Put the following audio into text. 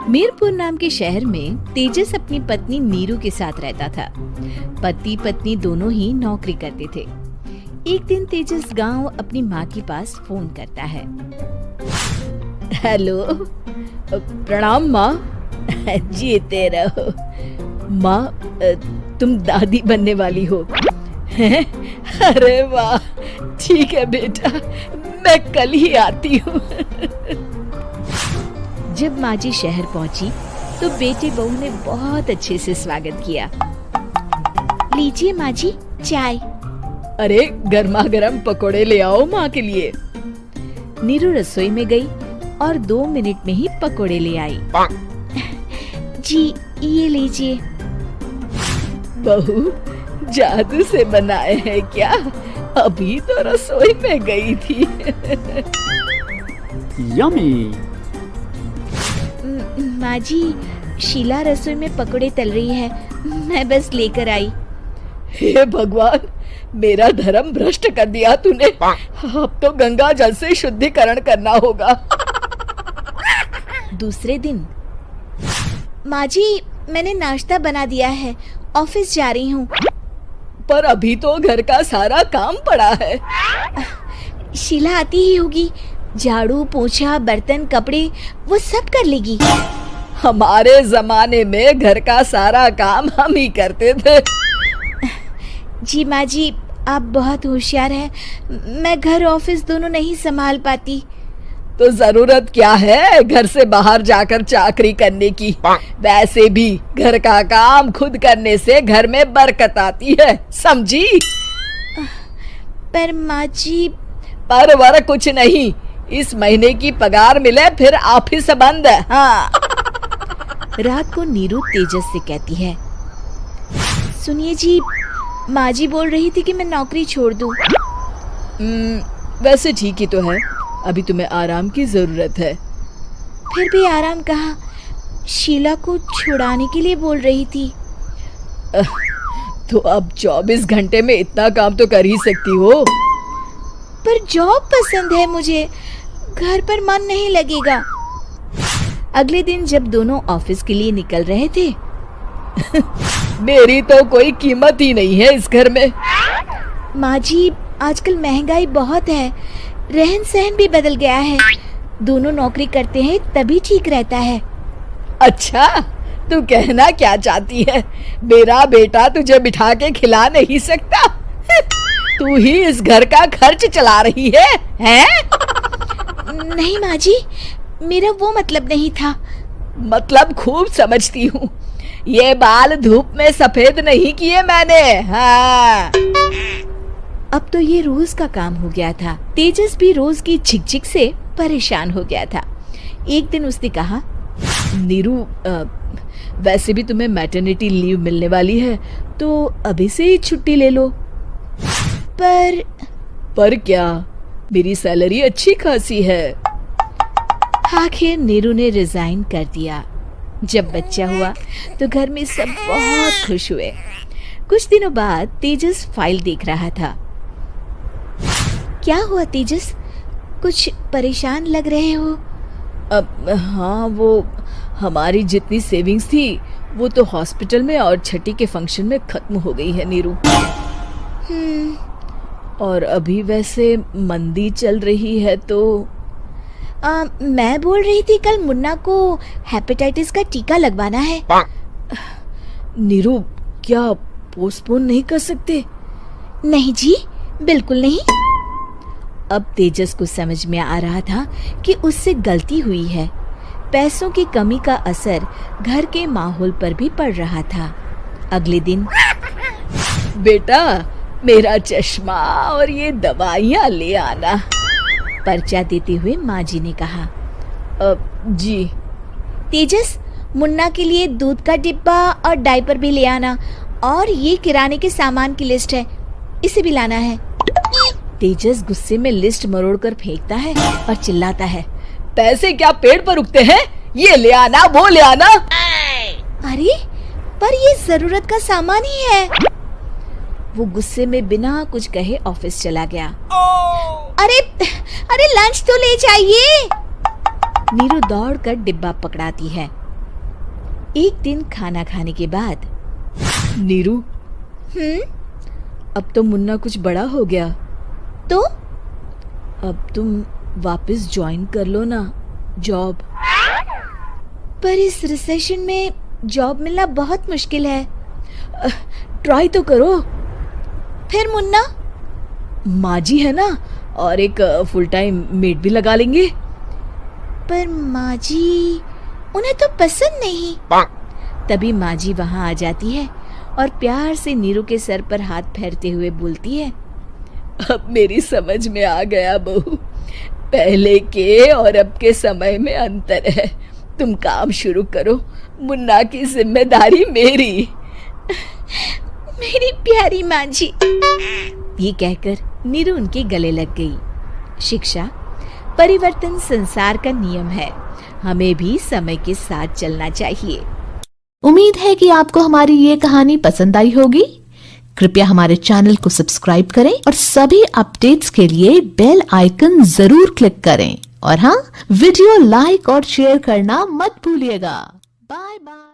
मीरपुर नाम के शहर में तेजस अपनी पत्नी नीरू के साथ रहता था। पति पत्नी दोनों ही नौकरी करते थे। एक दिन तेजस गांव अपनी माँ के पास फोन करता है। हेलो, प्रणाम माँ। जीते रहो माँ, तुम दादी बनने वाली हो। अरे वाह, ठीक है बेटा, मैं कल ही आती हूँ। जब माँ जी शहर पहुंची तो बेटे बहू ने बहुत अच्छे से स्वागत किया। लीजिए माँ जी चाय। अरे गर्मा गर्म पकोड़े ले आओ माँ के लिए। नीरू रसोई में गई और 2 मिनट में ही पकोड़े ले आई। जी ये लीजिए। बहू जादू से बनाए हैं क्या? अभी तो रसोई में गई थी। यम्मी। माँ जी, शीला रसोई में पकोड़े तल रही है, मैं बस लेकर आई। हे भगवान, मेरा धर्म भ्रष्ट कर दिया तूने। अब तो गंगा जल से शुद्धिकरण करना होगा। दूसरे दिन, माँ जी मैंने नाश्ता बना दिया है, ऑफिस जा रही हूँ। पर अभी तो घर का सारा काम पड़ा है। शीला आती ही होगी, झाड़ू पोछा बर्तन कपड़े वो सब कर लेगी। हमारे जमाने में घर का सारा काम हम ही करते थे। जी माँ जी, आप बहुत होशियार हैं, मैं घर ऑफिस दोनों नहीं संभाल पाती। तो जरूरत क्या है घर से बाहर जाकर चाकरी करने की? वैसे भी घर का काम खुद करने से घर में बरकत आती है, समझी? पर माँ जी। पर वर कुछ नहीं, इस महीने की पगार मिले फिर ऑफिस बंद है। हाँ। रात को नीरू तेजस से कहती है, सुनिए जी, माँ जी बोल रही थी कि मैं नौकरी छोड़ दूं। वैसे ठीक ही तो है, अभी तुम्हें आराम की जरूरत है। फिर भी आराम कहाँ, शीला को छुड़ाने के लिए बोल रही थी। तो अब 24 घंटे में इतना काम तो कर ही सकती हो। पर जॉब पसंद है मुझे, घर पर मन नहीं लगेगा। अगले दिन जब दोनों ऑफिस के लिए निकल रहे थे, मेरी तो कोई कीमत ही नहीं है इस घर में। माँ जी, आजकल महंगाई बहुत है, रहन सहन भी बदल गया है, दोनों नौकरी करते हैं तभी ठीक रहता है। अच्छा, तू कहना क्या चाहती है? मेरा बेटा तुझे बिठा के खिला नहीं सकता? तू ही इस घर का खर्च चला रही है, हैं? नहीं माँ जी, मेरा वो मतलब नहीं था। मतलब खूब समझती हूँ, ये बाल धूप में सफेद नहीं किए मैंने। हाँ। अब तो ये रोज का काम हो गया था। तेजस भी रोज की झिकझिक से परेशान हो गया था। एक दिन उसने कहा, नीरू, वैसे भी तुम्हें मैटरनिटी लीव मिलने वाली है, तो अभी से ही छुट्टी ले लो। पर क्या, मेरी सैलरी अच्छी खासी है। आखिर नीरू ने रिजाइन कर दिया। जब बच्चा हुआ तो घर में सब बहुत खुश हुए। कुछ दिनों बाद तेजस फाइल देख रहा था। क्या हुआ तेजस, कुछ परेशान लग रहे हो? हाँ, वो हमारी जितनी सेविंग्स थी वो तो हॉस्पिटल में और छठी के फंक्शन में खत्म हो गई है नीरू। और अभी वैसे मंदी चल रही है तो मैं बोल रही थी कल मुन्ना को हेपेटाइटिस का टीका लगवाना है। नीरू, क्या पोस्टपोन नहीं कर सकते? नहीं जी, बिल्कुल नहीं। अब तेजस को समझ में आ रहा था कि उससे गलती हुई है। पैसों की कमी का असर घर के माहौल पर भी पड़ रहा था। अगले दिन, बेटा मेरा चश्मा और ये दवाइयाँ ले आना, पर्चा देते हुए माँ जी ने कहा। जी। तेजस, मुन्ना के लिए दूध का डिब्बा और डायपर भी ले आना, और ये किराने के सामान की लिस्ट है, इसे भी लाना है। तेजस गुस्से में लिस्ट मरोड़कर फेंकता है और चिल्लाता है, पैसे क्या पेड़ पर उगते हैं? ये ले आना, वो ले आना। अरे पर ये जरूरत का सामान ही है। वो गुस्से में बिना कुछ कहे ऑफिस चला गया। अरे लंच तो ले जाइए। नीरू दौड़कर डिब्बा पकड़ाती है। एक दिन खाना खाने के बाद, नीरू, अब तो मुन्ना कुछ बड़ा हो गया, तो अब तुम वापस ज्वाइन कर लो ना जॉब। पर इस रिसेशन में जॉब मिलना बहुत मुश्किल है। ट्राई तो करो। फिर मुन्ना, माँ जी है ना, और एक फुल टाइम मेड भी लगा लेंगे। पर माँ जी, उन्हें तो पसंद नहीं। तभी माँ जी वहाँ आ जाती है और प्यार से नीरू के सर पर हाथ फेरते हुए बोलती है, अब मेरी समझ में आ गया बहू, पहले के और अब के समय में अंतर है। तुम काम शुरू करो, मुन्ना की जिम्मेदारी मेरी। मेरी प्यारी माँ जी। ये कहकर नीरू उनके गले लग गई। शिक्षा, परिवर्तन संसार का नियम है, हमें भी समय के साथ चलना चाहिए। उम्मीद है कि आपको हमारी ये कहानी पसंद आई होगी। कृपया हमारे चैनल को सब्सक्राइब करें और सभी अपडेट्स के लिए बेल आइकन जरूर क्लिक करें। और हाँ, वीडियो लाइक और शेयर करना मत भूलिएगा। Bye bye.